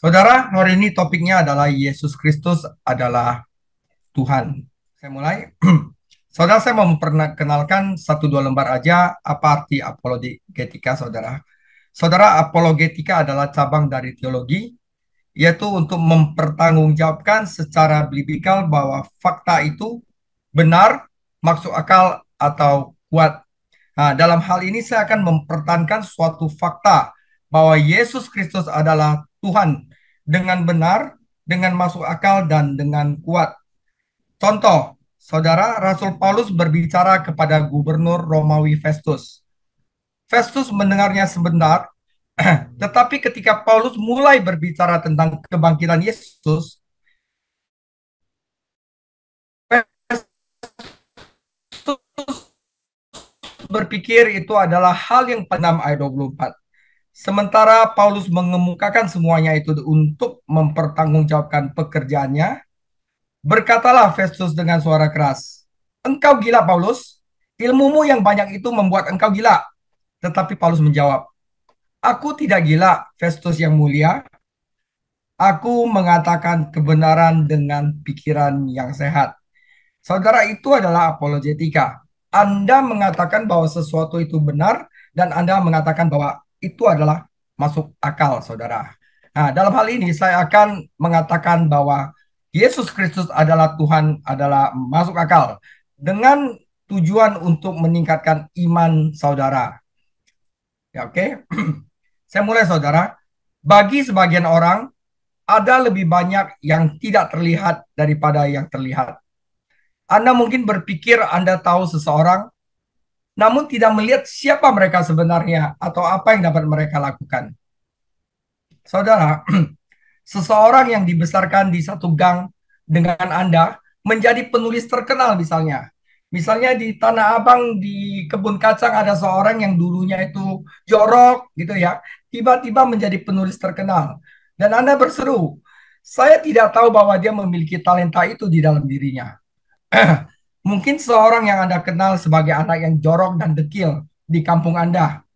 Saudara, hari ini topiknya adalah Yesus Kristus adalah Tuhan. Saya mulai. Saudara, saya mau memperkenalkan satu dua lembar aja apa arti apologetika, saudara. Saudara, apologetika adalah cabang dari teologi, yaitu untuk mempertanggungjawabkan secara biblikal bahwa fakta itu benar, masuk akal, atau kuat. Nah, dalam hal ini saya akan mempertahankan suatu fakta bahwa Yesus Kristus adalah Tuhan dengan benar, dengan masuk akal, dan dengan kuat. Contoh, saudara, Rasul Paulus berbicara kepada gubernur Romawi Festus. Festus mendengarnya sebentar, tetapi ketika Paulus mulai berbicara tentang kebangkitan Yesus, Festus berpikir itu adalah hal yang 6 ayat 24. Sementara Paulus mengemukakan semuanya itu untuk mempertanggungjawabkan pekerjaannya, berkatalah Festus dengan suara keras, "Engkau gila, Paulus. Ilmumu yang banyak itu membuat engkau gila." Tetapi Paulus menjawab, "Aku tidak gila, Festus yang mulia. Aku mengatakan kebenaran dengan pikiran yang sehat." Saudara, itu adalah apologetika. Anda mengatakan bahwa sesuatu itu benar dan Anda mengatakan bahwa itu adalah masuk akal, saudara. Nah, dalam hal ini saya akan mengatakan bahwa Yesus Kristus adalah Tuhan, adalah masuk akal dengan tujuan untuk meningkatkan iman saudara. Ya, oke. Saya mulai, saudara. Bagi sebagian orang, ada lebih banyak yang tidak terlihat daripada yang terlihat. Anda mungkin berpikir Anda tahu seseorang, namun tidak melihat siapa mereka sebenarnya atau apa yang dapat mereka lakukan. Saudara, seseorang yang dibesarkan di satu gang dengan Anda menjadi penulis terkenal misalnya. Misalnya di Tanah Abang di kebun kacang ada seorang yang dulunya itu jorok gitu ya, tiba-tiba menjadi penulis terkenal. Dan Anda berseru, "Saya tidak tahu bahwa dia memiliki talenta itu di dalam dirinya." Mungkin seorang yang Anda kenal sebagai anak yang jorok dan dekil di kampung Anda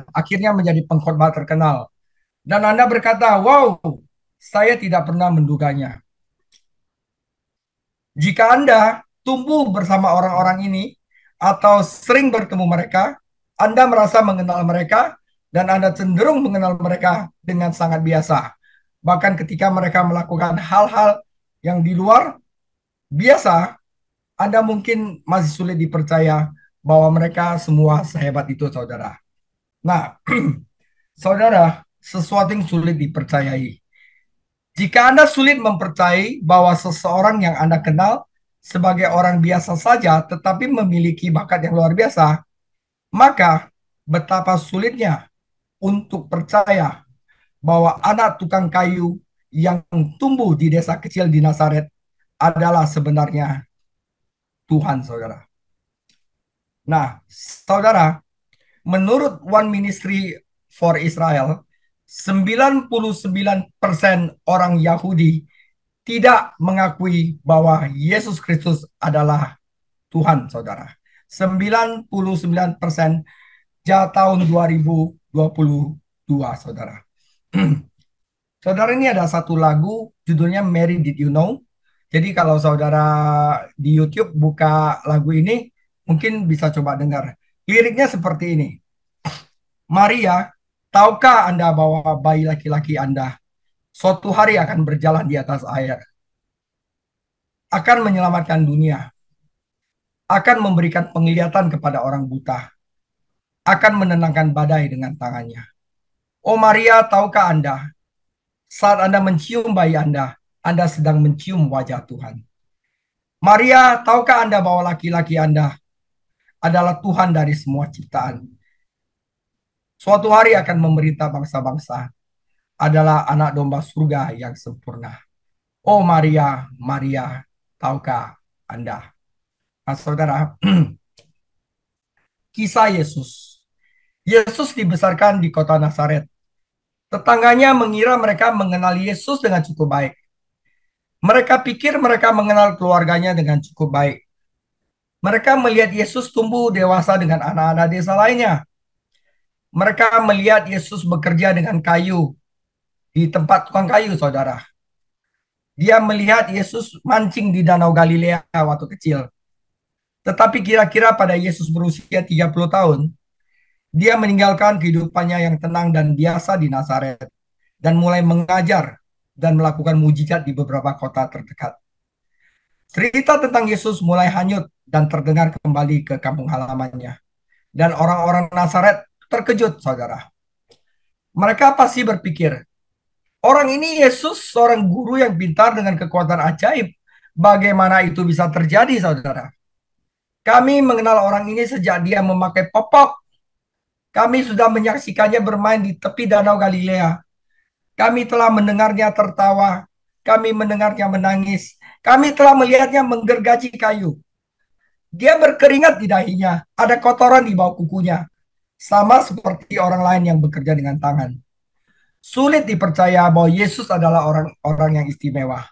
akhirnya menjadi pengkhotbah terkenal. Dan Anda berkata, "Wow, saya tidak pernah menduganya." Jika Anda tumbuh bersama orang-orang ini atau sering bertemu mereka, Anda merasa mengenal mereka dan Anda cenderung mengenal mereka dengan sangat biasa. Bahkan ketika mereka melakukan hal-hal yang di luar biasa, Anda mungkin masih sulit dipercaya bahwa mereka semua sehebat itu, saudara. Nah, saudara, sesuatu yang sulit dipercayai. Jika Anda sulit mempercayai bahwa seseorang yang Anda kenal sebagai orang biasa saja tetapi memiliki bakat yang luar biasa, maka betapa sulitnya untuk percaya bahwa anak tukang kayu yang tumbuh di desa kecil di Nazaret adalah sebenarnya Tuhan, saudara. Nah, saudara, menurut One Ministry for Israel, 99% orang Yahudi tidak mengakui bahwa Yesus Kristus adalah Tuhan, saudara. 99% tahun 2022, saudara. Saudara, ini ada satu lagu judulnya Mary Did You Know. Jadi kalau saudara di YouTube buka lagu ini, mungkin bisa coba dengar. Liriknya seperti ini. "Maria, tahukah Anda bahwa bayi laki-laki Anda suatu hari akan berjalan di atas air, akan menyelamatkan dunia, akan memberikan penglihatan kepada orang buta, akan menenangkan badai dengan tangannya. Oh Maria, tahukah Anda, saat Anda mencium bayi Anda sedang mencium wajah Tuhan. Maria, tahukah Anda bahwa laki-laki Anda adalah Tuhan dari semua ciptaan. Suatu hari akan memerintah bangsa-bangsa, adalah anak domba surga yang sempurna. Oh Maria, Maria, tahukah Anda?" Nah, saudara, kisah Yesus. Yesus dibesarkan di kota Nazaret. Tetangganya mengira mereka mengenal Yesus dengan cukup baik. Mereka pikir mereka mengenal keluarganya dengan cukup baik. Mereka melihat Yesus tumbuh dewasa dengan anak-anak desa lainnya. Mereka melihat Yesus bekerja dengan kayu di tempat tukang kayu, saudara. Dia melihat Yesus mancing di Danau Galilea waktu kecil. Tetapi kira-kira pada Yesus berusia 30 tahun, dia meninggalkan kehidupannya yang tenang dan biasa di Nazaret dan mulai mengajar dan melakukan mujizat di beberapa kota terdekat. Cerita tentang Yesus mulai hanyut dan terdengar kembali ke kampung halamannya. Dan orang-orang Nazaret terkejut, saudara. Mereka pasti berpikir, orang ini Yesus, seorang guru yang pintar dengan kekuatan ajaib. Bagaimana itu bisa terjadi, saudara? Kami mengenal orang ini sejak dia memakai popok. Kami sudah menyaksikannya bermain di tepi Danau Galilea. Kami telah mendengarnya tertawa. Kami mendengarnya menangis. Kami telah melihatnya menggergaji kayu. Dia berkeringat di dahinya. Ada kotoran di bawah kukunya. Sama seperti orang lain yang bekerja dengan tangan. Sulit dipercaya bahwa Yesus adalah orang-orang yang istimewa.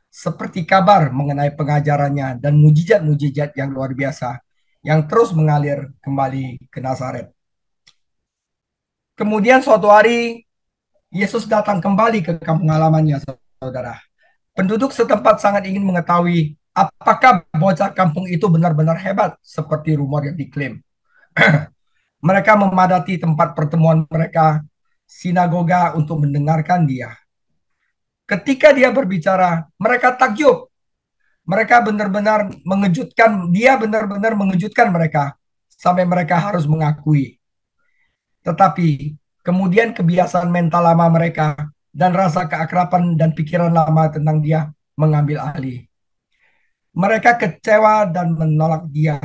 Seperti kabar mengenai pengajarannya dan mujizat-mujizat yang luar biasa yang terus mengalir kembali ke Nazaret. Kemudian suatu hari Yesus datang kembali ke kampung halamannya, saudara. Penduduk setempat sangat ingin mengetahui apakah bocah kampung itu benar-benar hebat seperti rumor yang diklaim. Mereka memadati tempat pertemuan mereka, sinagoga, untuk mendengarkan dia. Ketika dia berbicara, mereka takjub. Mereka benar-benar mengejutkan, dia benar-benar mengejutkan mereka sampai mereka harus mengakui. Tetapi kemudian kebiasaan mental lama mereka dan rasa keakraban dan pikiran lama tentang dia mengambil alih. Mereka kecewa dan menolak dia.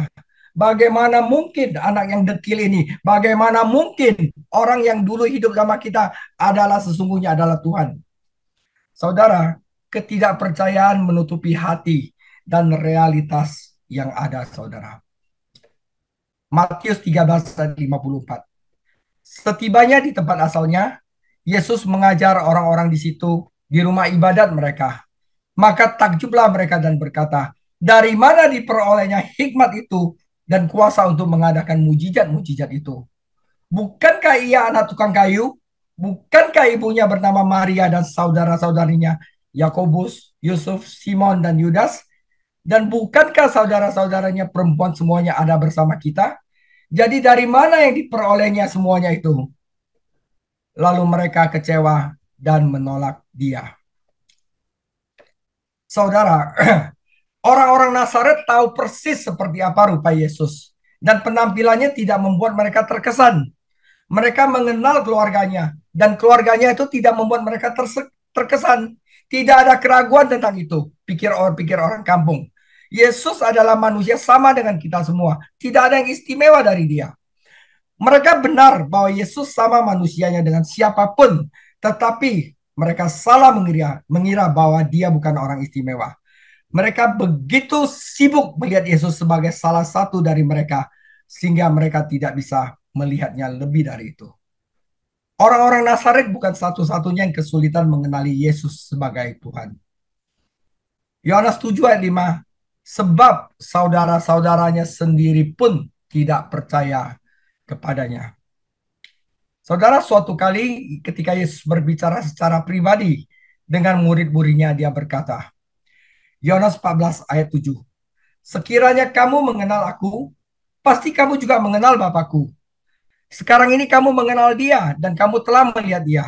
Bagaimana mungkin anak yang dekil ini, bagaimana mungkin orang yang dulu hidup sama kita adalah sesungguhnya adalah Tuhan. Saudara, ketidakpercayaan menutupi hati dan realitas yang ada, saudara. Matius 13 ayat 54. Setibanya di tempat asalnya, Yesus mengajar orang-orang di situ, di rumah ibadat mereka. Maka takjublah mereka dan berkata, dari mana diperolehnya hikmat itu dan kuasa untuk mengadakan mujizat-mujizat itu? Bukankah ia anak tukang kayu? Bukankah ibunya bernama Maria dan saudara-saudarinya Yakobus, Yusuf, Simon, dan Yudas? Dan bukankah saudara-saudaranya perempuan semuanya ada bersama kita? Jadi dari mana yang diperolehnya semuanya itu? Lalu mereka kecewa dan menolak dia. Saudara, orang-orang Nazaret tahu persis seperti apa rupa Yesus. Dan penampilannya tidak membuat mereka terkesan. Mereka mengenal keluarganya. Dan keluarganya itu tidak membuat mereka terkesan. Tidak ada keraguan tentang itu. Pikir orang kampung. Yesus adalah manusia sama dengan kita semua. Tidak ada yang istimewa dari dia. Mereka benar bahwa Yesus sama manusianya dengan siapapun. Tetapi mereka salah mengira bahwa dia bukan orang istimewa. Mereka begitu sibuk melihat Yesus sebagai salah satu dari mereka, sehingga mereka tidak bisa melihatnya lebih dari itu. Orang-orang Nazaret bukan satu-satunya yang kesulitan mengenali Yesus sebagai Tuhan. Yohanes 7 ayat 5, sebab saudara-saudaranya sendiri pun tidak percaya kepadanya. Saudara, suatu kali ketika Yesus berbicara secara pribadi dengan murid-muridnya, dia berkata, Yohanes 14 ayat 7, sekiranya kamu mengenal aku, pasti kamu juga mengenal Bapakku. Sekarang ini kamu mengenal dia dan kamu telah melihat dia.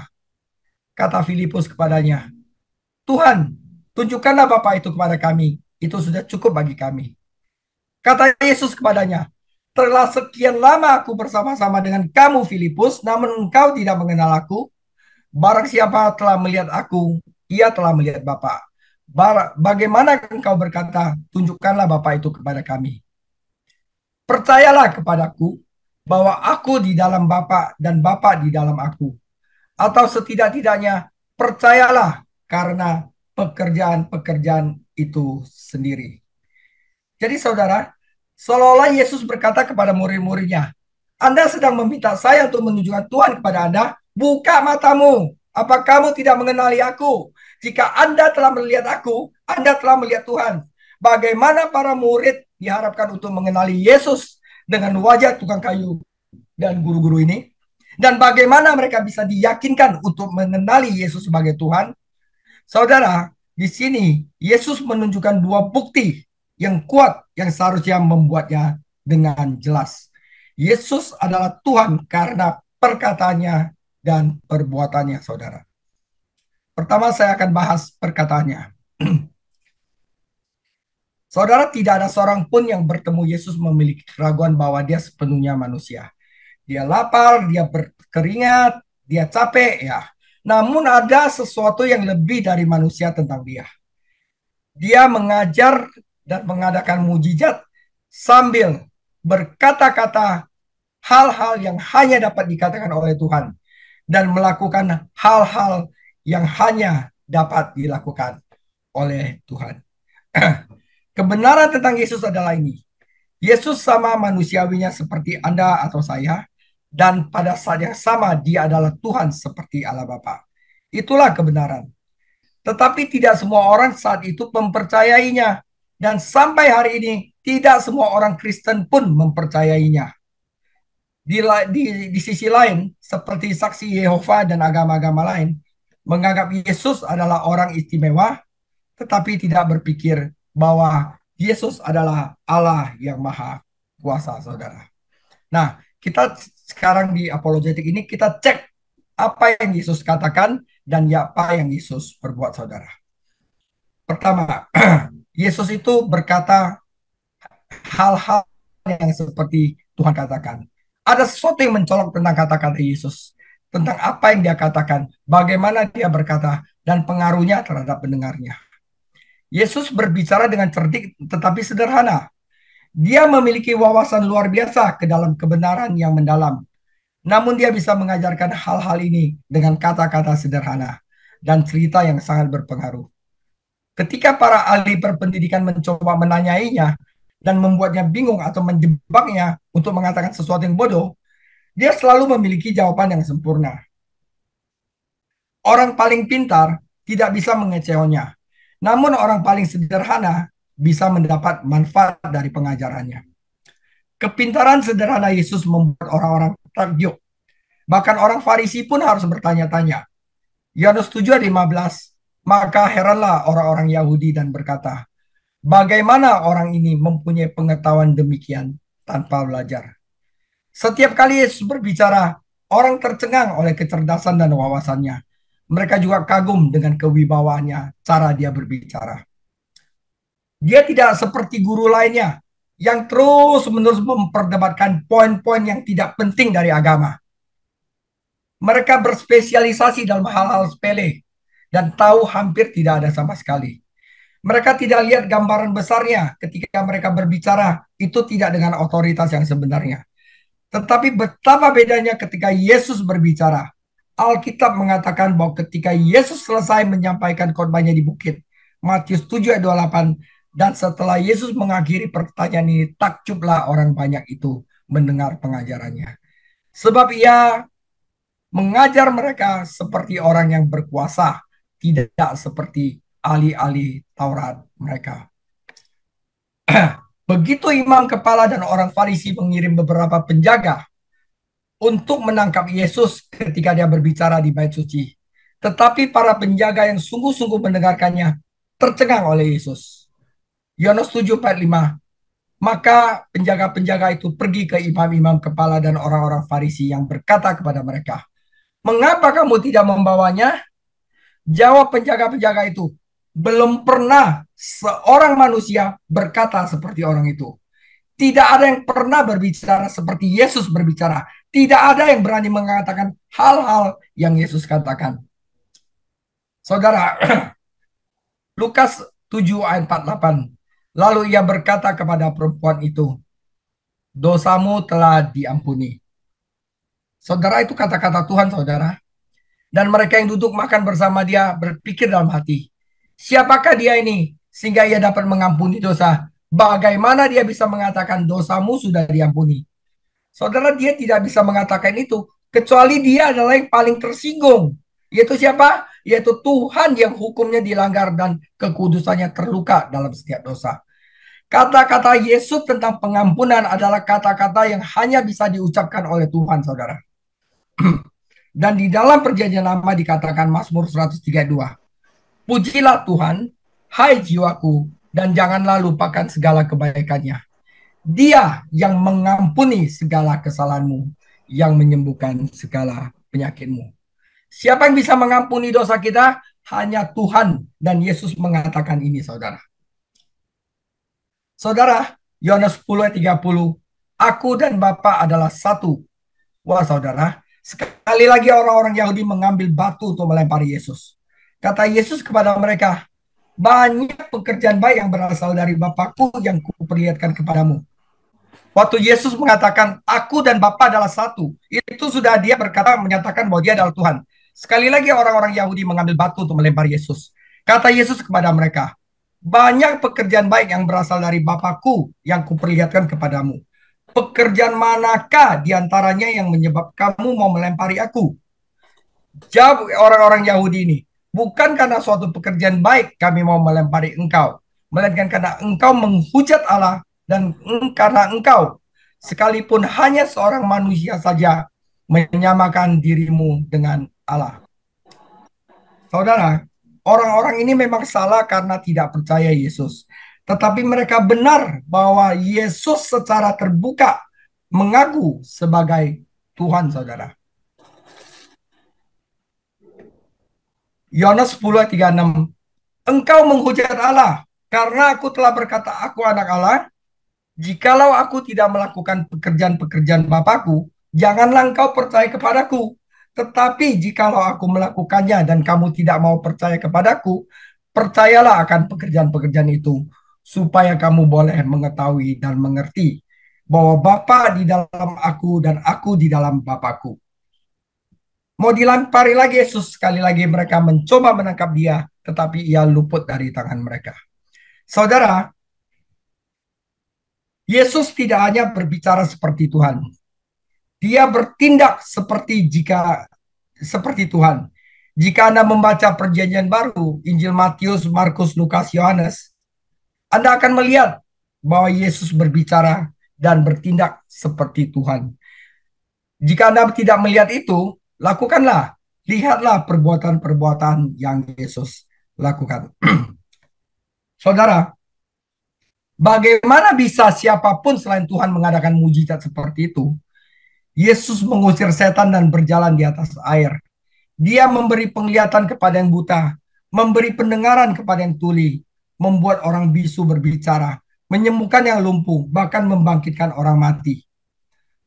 Kata Filipus kepadanya, Tuhan, tunjukkanlah Bapa itu kepada kami. Itu sudah cukup bagi kami. Kata Yesus kepadanya, telah sekian lama aku bersama-sama dengan kamu, Filipus, namun engkau tidak mengenal aku. Barang siapa telah melihat aku, ia telah melihat Bapa. Bagaimana engkau berkata, tunjukkanlah Bapa itu kepada kami? Percayalah kepadaku bahwa aku di dalam Bapa dan Bapa di dalam aku. Atau setidak-tidaknya percayalah karena pekerjaan-pekerjaan itu sendiri. Jadi saudara, seolah-olah Yesus berkata kepada murid-muridnya, Anda sedang meminta saya untuk menunjukkan Tuhan kepada Anda, buka matamu. Apa kamu tidak mengenali aku? Jika Anda telah melihat aku, Anda telah melihat Tuhan. Bagaimana para murid diharapkan untuk mengenali Yesus dengan wajah tukang kayu dan guru-guru ini? Dan bagaimana mereka bisa diyakinkan untuk mengenali Yesus sebagai Tuhan? Saudara, di sini Yesus menunjukkan dua bukti yang kuat yang seharusnya membuatnya dengan jelas. Yesus adalah Tuhan karena perkataannya dan perbuatannya, saudara. Pertama, saya akan bahas perkataannya. Saudara, tidak ada seorang pun yang bertemu Yesus memiliki keraguan bahwa dia sepenuhnya manusia. Dia lapar, dia berkeringat, dia capek, ya. Namun ada sesuatu yang lebih dari manusia tentang dia. Dia mengajar dan mengadakan mujizat sambil berkata-kata hal-hal yang hanya dapat dikatakan oleh Tuhan dan melakukan hal-hal yang hanya dapat dilakukan oleh Tuhan. Kebenaran tentang Yesus adalah ini. Yesus sama manusiawinya seperti Anda atau saya, dan pada saat yang sama dia adalah Tuhan seperti Allah Bapa. Itulah kebenaran. Tetapi tidak semua orang saat itu mempercayainya. Dan sampai hari ini tidak semua orang Kristen pun mempercayainya. Di sisi lain, seperti saksi Yehova dan agama-agama lain, menganggap Yesus adalah orang istimewa, tetapi tidak berpikir bahwa Yesus adalah Allah yang maha kuasa, saudara. Nah, kita sekarang di apologetik ini kita cek apa yang Yesus katakan dan apa yang Yesus perbuat, saudara. Pertama, Yesus itu berkata hal-hal yang seperti Tuhan katakan. Ada sesuatu yang mencolok tentang kata-kata Yesus, tentang apa yang dia katakan, bagaimana dia berkata, dan pengaruhnya terhadap pendengarnya. Yesus berbicara dengan cerdik tetapi sederhana. Dia memiliki wawasan luar biasa ke dalam kebenaran yang mendalam. Namun dia bisa mengajarkan hal-hal ini dengan kata-kata sederhana dan cerita yang sangat berpengaruh. Ketika para ahli berpendidikan mencoba menanyainya dan membuatnya bingung atau menjebaknya untuk mengatakan sesuatu yang bodoh, dia selalu memiliki jawaban yang sempurna. Orang paling pintar tidak bisa mengecewakannya, namun orang paling sederhana bisa mendapat manfaat dari pengajarannya. Kepintaran sederhana Yesus membuat orang-orang takjub. Bahkan orang Farisi pun harus bertanya-tanya. Yohanes 7 ayat 15, maka heranlah orang-orang Yahudi dan berkata, bagaimana orang ini mempunyai pengetahuan demikian tanpa belajar? Setiap kali Yesus berbicara, orang tercengang oleh kecerdasan dan wawasannya. Mereka juga kagum dengan kewibawaannya, cara dia berbicara. Dia tidak seperti guru lainnya yang terus-menerus memperdebatkan poin-poin yang tidak penting dari agama. Mereka berspesialisasi dalam hal-hal sepele dan tahu hampir tidak ada sama sekali. Mereka tidak lihat gambaran besarnya ketika mereka berbicara, itu tidak dengan otoritas yang sebenarnya. Tetapi betapa bedanya ketika Yesus berbicara. Alkitab mengatakan bahwa ketika Yesus selesai menyampaikan khotbahnya di bukit, Matius 7 ayat 28, dan setelah Yesus mengakhiri pertanyaan ini, takjublah orang banyak itu mendengar pengajarannya. Sebab ia mengajar mereka seperti orang yang berkuasa, tidak seperti ahli-ahli Taurat mereka. Begitu imam kepala dan orang Farisi mengirim beberapa penjaga untuk menangkap Yesus ketika dia berbicara di bait suci. Tetapi para penjaga yang sungguh-sungguh mendengarkannya tercengang oleh Yesus. Yohanes 7:45. Maka penjaga-penjaga itu pergi ke imam-imam kepala dan orang-orang Farisi yang berkata kepada mereka, mengapa kamu tidak membawanya? Jawab penjaga-penjaga itu, belum pernah seorang manusia berkata seperti orang itu. Tidak ada yang pernah berbicara seperti Yesus berbicara. Tidak ada yang berani mengatakan hal-hal yang Yesus katakan. Saudara, Lukas 7 ayat 48. Lalu ia berkata kepada perempuan itu, dosamu telah diampuni. Saudara, itu kata-kata Tuhan, saudara. Dan mereka yang duduk makan bersama dia berpikir dalam hati, siapakah dia ini sehingga ia dapat mengampuni dosa? Bagaimana dia bisa mengatakan dosamu sudah diampuni? Saudara, dia tidak bisa mengatakan itu kecuali dia adalah yang paling tersinggung. Yaitu siapa? Yaitu Tuhan yang hukumnya dilanggar dan kekudusannya terluka dalam setiap dosa. Kata-kata Yesus tentang pengampunan adalah kata-kata yang hanya bisa diucapkan oleh Tuhan, saudara. Dan di dalam perjanjian lama dikatakan Mazmur 132, pujilah Tuhan, hai jiwaku, dan janganlah lupakan segala kebaikannya. Dia yang mengampuni segala kesalahanmu, yang menyembuhkan segala penyakitmu. Siapa yang bisa mengampuni dosa kita? Hanya Tuhan, dan Yesus mengatakan ini, saudara. Saudara, Yohanes 10 ayat 30, aku dan Bapa adalah satu. Wah, saudara, sekali lagi orang-orang Yahudi mengambil batu untuk melempari Yesus. Kata Yesus kepada mereka, banyak pekerjaan baik yang berasal dari Bapakku yang kuperlihatkan kepadamu. Waktu Yesus mengatakan, aku dan Bapa adalah satu, itu sudah dia berkata, menyatakan bahwa dia adalah Tuhan. Sekali lagi orang-orang Yahudi mengambil batu untuk melempar Yesus. Kata Yesus kepada mereka, banyak pekerjaan baik yang berasal dari Bapakku yang kuperlihatkan kepadamu. Pekerjaan manakah diantaranya yang menyebabkan kamu mau melempari aku? Jawab orang-orang Yahudi ini, bukan karena suatu pekerjaan baik kami mau melempari engkau, melainkan karena engkau menghujat Allah dan karena engkau sekalipun hanya seorang manusia saja menyamakan dirimu dengan Allah. Saudara, orang-orang ini memang salah karena tidak percaya Yesus. Tetapi mereka benar bahwa Yesus secara terbuka mengaku sebagai Tuhan, saudara. Yohanes 10 ayat 36. Engkau menghujat Allah karena aku telah berkata aku anak Allah. Jikalau aku tidak melakukan pekerjaan-pekerjaan Bapakku, janganlah engkau percaya kepadaku. Tetapi jikalau aku melakukannya dan kamu tidak mau percaya kepadaku, percayalah akan pekerjaan-pekerjaan itu, supaya kamu boleh mengetahui dan mengerti bahwa Bapa di dalam aku dan aku di dalam Bapakku. Mau dilempari lagi Yesus, sekali lagi mereka mencoba menangkap dia, tetapi ia luput dari tangan mereka. Saudara, Yesus tidak hanya berbicara seperti Tuhan. Dia bertindak seperti Tuhan. Jika Anda membaca Perjanjian Baru, Injil Matius, Markus, Lukas, Yohanes, Anda akan melihat bahwa Yesus berbicara dan bertindak seperti Tuhan. Jika Anda tidak melihat itu, lakukanlah. Lihatlah perbuatan-perbuatan yang Yesus lakukan. Saudara, bagaimana bisa siapapun selain Tuhan mengadakan mujizat seperti itu? Yesus mengusir setan dan berjalan di atas air. Dia memberi penglihatan kepada yang buta, memberi pendengaran kepada yang tuli, membuat orang bisu berbicara, menyembuhkan yang lumpuh, bahkan membangkitkan orang mati.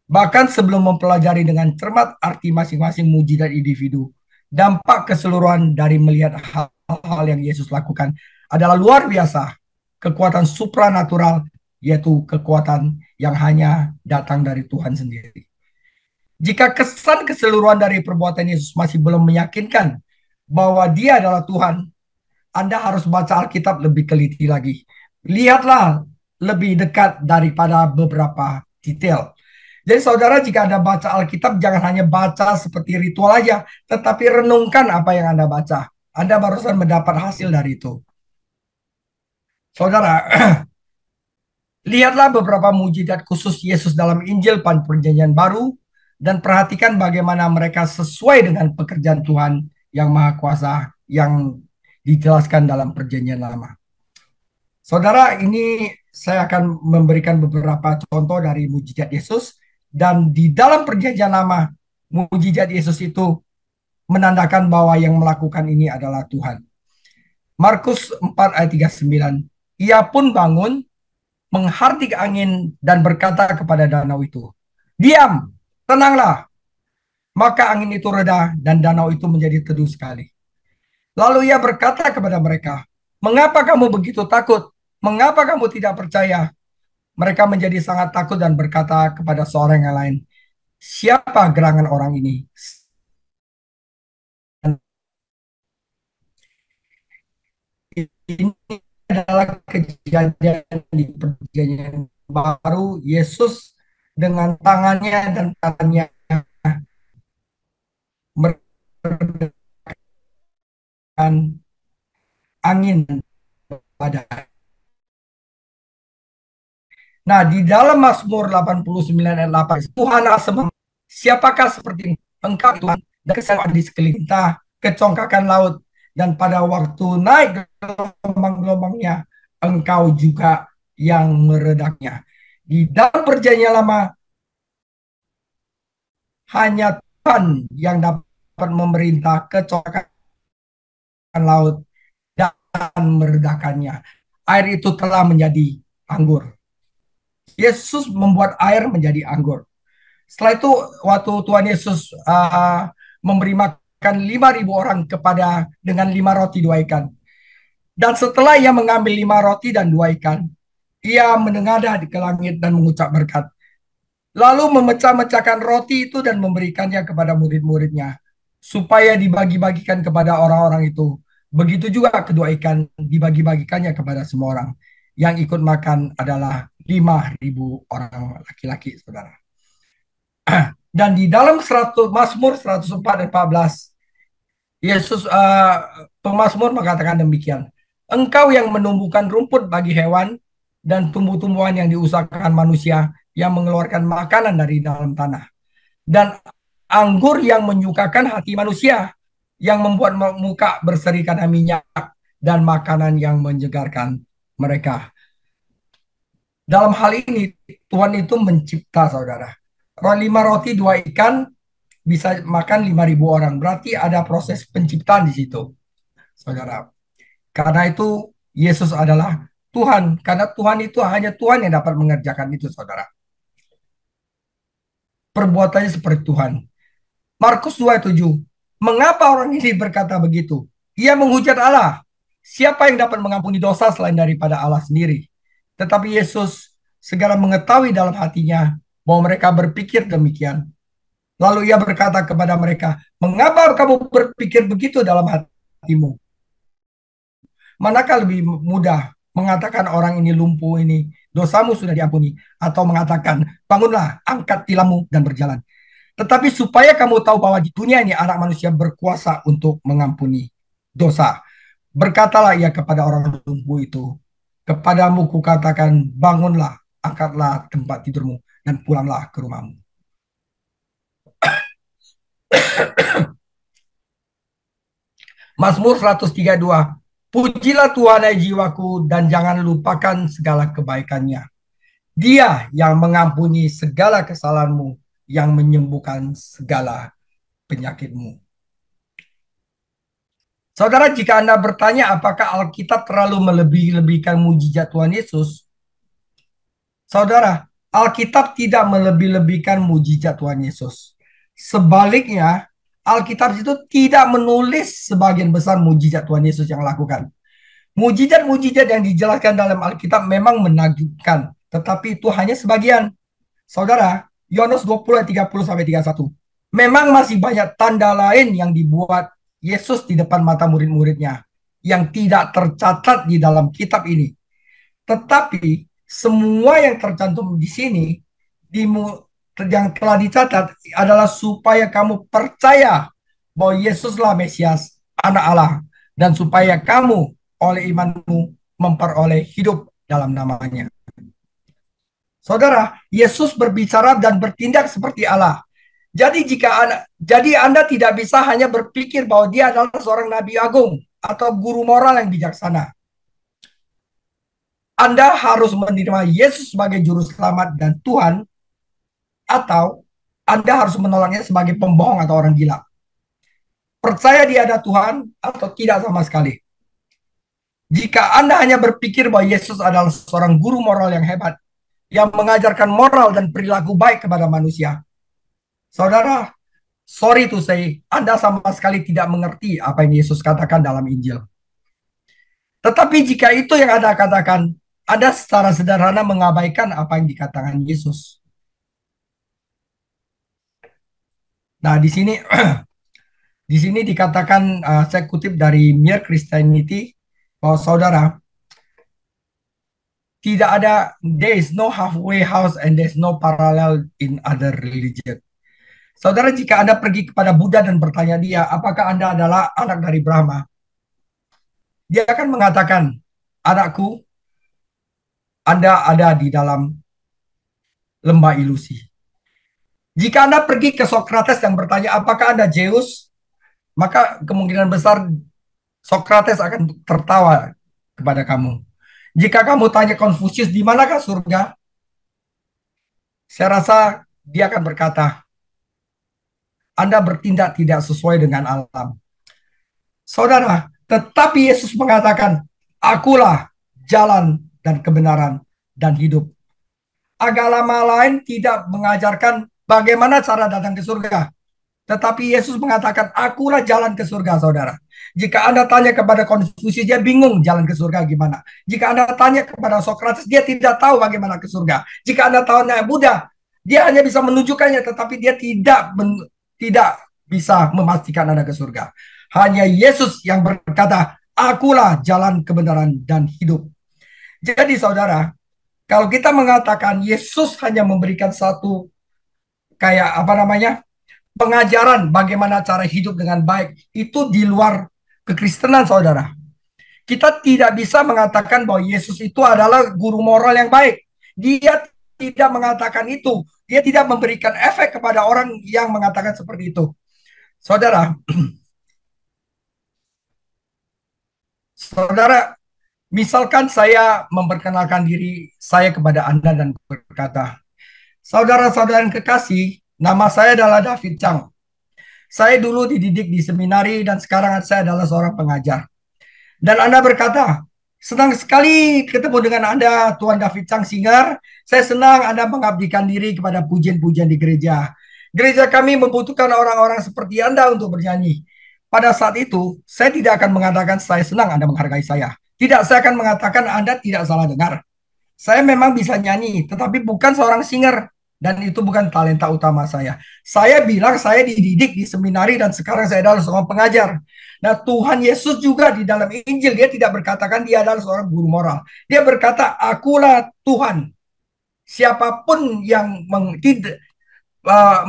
Bahkan sebelum mempelajari dengan cermat arti masing-masing mujizat individu, dampak keseluruhan dari melihat hal-hal yang Yesus lakukan adalah luar biasa. Kekuatan supranatural, yaitu kekuatan yang hanya datang dari Tuhan sendiri. Jika kesan keseluruhan dari perbuatan Yesus masih belum meyakinkan bahwa dia adalah Tuhan, Anda harus baca Alkitab lebih teliti lagi. Lihatlah lebih dekat daripada beberapa detail. Jadi saudara, jika Anda baca Alkitab, jangan hanya baca seperti ritual aja, tetapi renungkan apa yang Anda baca. Anda barusan mendapat hasil dari itu. Saudara, lihatlah beberapa mujizat khusus Yesus dalam Injil Perjanjian Baru, dan perhatikan bagaimana mereka sesuai dengan pekerjaan Tuhan yang Maha Kuasa yang dijelaskan dalam Perjanjian Lama. Saudara, ini saya akan memberikan beberapa contoh dari mujizat Yesus, dan di dalam Perjanjian Lama, mujizat Yesus itu menandakan bahwa yang melakukan ini adalah Tuhan. Markus 4 ayat 39. Ia pun bangun, menghardik angin dan berkata kepada danau itu, diam, tenanglah. Maka angin itu reda dan danau itu menjadi teduh sekali. Lalu ia berkata kepada mereka, mengapa kamu begitu takut? Mengapa kamu tidak percaya? Mereka menjadi sangat takut dan berkata kepada seorang yang lain, siapa gerangan orang ini? Ini adalah kejadian di Perjanjian Baru. Yesus dengan tangannya dan tangannya meredakan angin badai. Nah, di dalam Mazmur 89 ayat 8, Tuhan Allah, siapakah seperti ini? Engkau Tuhan, dan keselamatan di sekeliling kita, kecongkakan laut, dan pada waktu naik gelombang-gelombangnya, Engkau juga yang meredaknya. Di dalam perjanjian lama, hanya Tuhan yang dapat memerintah kecongkakan laut dan meredakannya. Air itu telah menjadi anggur. Yesus membuat air menjadi anggur. Setelah itu waktu Tuhan Yesus memberi makan 5.000 orang kepada dengan 5 roti 2 ikan. Dan setelah ia mengambil 5 roti dan 2 ikan, ia menengadah ke langit dan mengucap berkat. Lalu memecah-mecahkan roti itu dan memberikannya kepada murid-muridnya supaya dibagi-bagikan kepada orang-orang itu. Begitu juga kedua ikan dibagi-bagikannya kepada semua orang. Yang ikut makan adalah 5.000 orang laki-laki, saudara. Dan di dalam Mazmur 104 dan 14, Yesus pemazmur mengatakan demikian. Engkau yang menumbuhkan rumput bagi hewan dan tumbuh-tumbuhan yang diusahakan manusia, yang mengeluarkan makanan dari dalam tanah. Dan anggur yang menyukakan hati manusia, yang membuat muka berseri karena minyak, dan makanan yang menyegarkan mereka. Dalam hal ini Tuhan itu mencipta, saudara. 5 roti 2 ikan bisa makan 5.000 orang. Berarti ada proses penciptaan di situ, saudara. Karena itu Yesus adalah Tuhan. Karena Tuhan itu hanya Tuhan yang dapat mengerjakan itu, saudara. Perbuatannya seperti Tuhan. Markus 2:7. Mengapa orang ini berkata begitu? Ia menghujat Allah. Siapa yang dapat mengampuni dosa selain daripada Allah sendiri? Tetapi Yesus segera mengetahui dalam hatinya bahwa mereka berpikir demikian. Lalu ia berkata kepada mereka, mengapa kamu berpikir begitu dalam hatimu? Manakah lebih mudah mengatakan orang ini lumpuh ini, dosamu sudah diampuni, atau mengatakan, bangunlah, angkat tilammu dan berjalan. Tetapi supaya kamu tahu bahwa di dunia ini anak manusia berkuasa untuk mengampuni dosa. Berkatalah ia kepada orang lumpuh itu, kepadamu kukatakan, bangunlah, angkatlah tempat tidurmu, dan pulanglah ke rumahmu. Mazmur 132. Pujilah Tuhan hai jiwaku dan jangan lupakan segala kebaikannya. Dia yang mengampuni segala kesalahanmu, yang menyembuhkan segala penyakitmu. Saudara, jika Anda bertanya apakah Alkitab terlalu melebih-lebihkan mujizat Tuhan Yesus, saudara, Alkitab tidak melebih-lebihkan mujizat Tuhan Yesus. Sebaliknya, Alkitab itu tidak menulis sebagian besar mujizat Tuhan Yesus yang lakukan. Mujizat-mujizat yang dijelaskan dalam Alkitab memang menakjubkan, tetapi itu hanya sebagian. Saudara, Yohanes 20 ayat 30-31. Memang masih banyak tanda lain yang dibuat Yesus di depan mata murid-muridnya yang tidak tercatat di dalam kitab ini. Tetapi semua yang tercantum di sini yang telah dicatat adalah supaya kamu percaya bahwa Yesuslah Mesias, Anak Allah, dan supaya kamu oleh imanmu memperoleh hidup dalam namanya. Saudara, Yesus berbicara dan bertindak seperti Allah. Jadi Anda tidak bisa hanya berpikir bahwa dia adalah seorang nabi agung atau guru moral yang bijaksana. Anda harus menerima Yesus sebagai juru selamat dan Tuhan, atau Anda harus menolaknya sebagai pembohong atau orang gila. Percaya dia ada Tuhan atau tidak sama sekali. Jika Anda hanya berpikir bahwa Yesus adalah seorang guru moral yang hebat, yang mengajarkan moral dan perilaku baik kepada manusia, saudara, sorry to say, Anda sama sekali tidak mengerti apa yang Yesus katakan dalam Injil. Tetapi jika itu yang Anda katakan, Anda secara sederhana mengabaikan apa yang dikatakan Yesus. Nah, di sini dikatakan, saya kutip dari Mere Christianity, bahwa saudara, tidak ada, there is no halfway house and there is no parallel in other religion. Saudara, jika Anda pergi kepada Buddha dan bertanya dia, apakah Anda adalah anak dari Brahma? Dia akan mengatakan, anakku, Anda ada di dalam lembah ilusi. Jika Anda pergi ke Sokrates yang bertanya, apakah Anda Zeus? Maka kemungkinan besar Sokrates akan tertawa kepada kamu. Jika kamu tanya Konfusius, di manakah surga? Saya rasa dia akan berkata, Anda bertindak tidak sesuai dengan alam. Saudara, tetapi Yesus mengatakan, akulah jalan dan kebenaran dan hidup. Agama lain tidak mengajarkan bagaimana cara datang ke surga. Tetapi Yesus mengatakan, akulah jalan ke surga, saudara. Jika Anda tanya kepada Konfusius, dia bingung jalan ke surga gimana. Jika Anda tanya kepada Sokrates, dia tidak tahu bagaimana ke surga. Jika Anda tanya Buddha, dia hanya bisa menunjukkannya, tetapi dia tidak bisa memastikan Anda ke surga. Hanya Yesus yang berkata, akulah jalan kebenaran dan hidup. Jadi saudara, kalau kita mengatakan Yesus hanya memberikan satu kayak apa namanya pengajaran bagaimana cara hidup dengan baik, itu di luar kekristenan, saudara. Kita tidak bisa mengatakan bahwa Yesus itu adalah guru moral yang baik. Dia tidak mengatakan itu. Dia tidak memberikan efek kepada orang yang mengatakan seperti itu. Saudara, saudara, misalkan saya memperkenalkan diri saya kepada Anda dan berkata, saudara-saudara yang kekasih, nama saya adalah David Chang. Saya dulu dididik di seminari dan sekarang saya adalah seorang pengajar. Dan Anda berkata, senang sekali ketemu dengan Anda, Tuan David Chang Singer. Saya senang Anda mengabdikan diri kepada pujian-pujian di gereja. Gereja kami membutuhkan orang-orang seperti Anda untuk bernyanyi. Pada saat itu, saya tidak akan mengatakan saya senang Anda menghargai saya. Tidak, saya akan mengatakan Anda tidak salah dengar. Saya memang bisa nyanyi, tetapi bukan seorang singer. Dan itu bukan talenta utama saya. Saya bilang saya dididik di seminari dan sekarang saya adalah seorang pengajar. Nah, Tuhan Yesus juga di dalam Injil, dia tidak berkatakan dia adalah seorang guru moral. Dia berkata, akulah Tuhan. Siapapun yang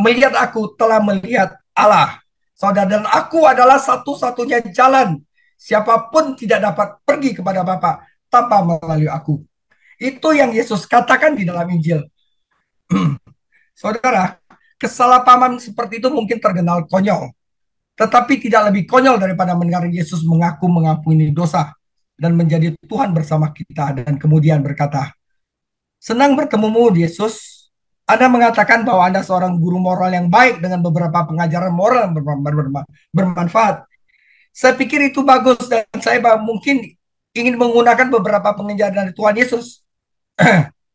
melihat aku telah melihat Allah. Saudara, dan aku adalah satu-satunya jalan. Siapapun tidak dapat pergi kepada Bapa tanpa melalui aku. Itu yang Yesus katakan di dalam Injil. Saudara, kesalahpahaman seperti itu mungkin terkenal konyol. Tetapi tidak lebih konyol daripada mendengar Yesus mengaku mengampuni dosa dan menjadi Tuhan bersama kita dan kemudian berkata, senang bertemumu Yesus. Anda mengatakan bahwa Anda seorang guru moral yang baik dengan beberapa pengajaran moral yang bermanfaat. Saya pikir itu bagus dan saya mungkin ingin menggunakan beberapa pengajaran dari Tuhan Yesus.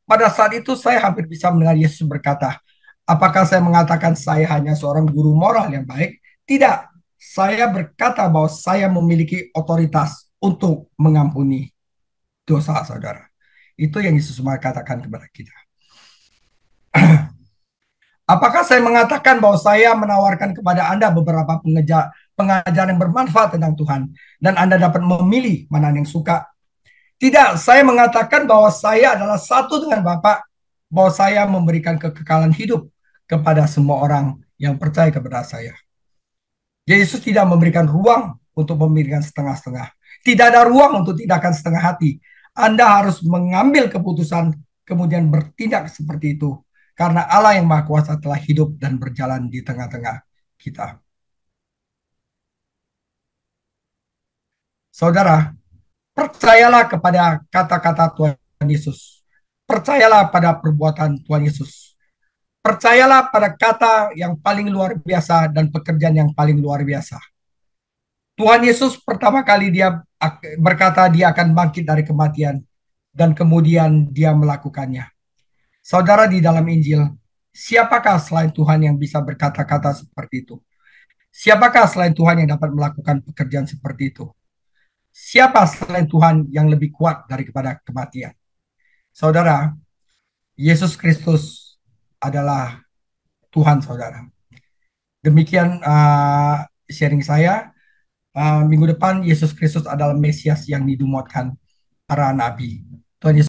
Pada saat itu saya hampir bisa mendengar Yesus berkata, apakah saya mengatakan saya hanya seorang guru moral yang baik? Tidak. Saya berkata bahwa saya memiliki otoritas untuk mengampuni dosa saudara. Itu yang Yesus katakan kepada kita. Apakah saya mengatakan bahwa saya menawarkan kepada Anda beberapa pengajaran yang bermanfaat tentang Tuhan dan Anda dapat memilih mana yang suka? Tidak, saya mengatakan bahwa saya adalah satu dengan Bapa, bahwa saya memberikan kekekalan hidup kepada semua orang yang percaya kepada saya. Yesus tidak memberikan ruang untuk memberikan setengah-setengah. Tidak ada ruang untuk tindakan setengah hati. Anda harus mengambil keputusan, kemudian bertindak seperti itu. Karena Allah yang Maha Kuasa telah hidup dan berjalan di tengah-tengah kita. Saudara, percayalah kepada kata-kata Tuhan Yesus. Percayalah pada perbuatan Tuhan Yesus. Percayalah pada kata yang paling luar biasa dan pekerjaan yang paling luar biasa. Tuhan Yesus pertama kali dia berkata dia akan bangkit dari kematian dan kemudian dia melakukannya. Saudara, di dalam Injil, siapakah selain Tuhan yang bisa berkata-kata seperti itu? Siapakah selain Tuhan yang dapat melakukan pekerjaan seperti itu? Siapa selain Tuhan yang lebih kuat daripada kematian? Saudara, Yesus Kristus adalah Tuhan, saudara. Demikian sharing saya. Minggu depan Yesus Kristus adalah Mesias yang didumotkan para nabi. Tuhan Yesus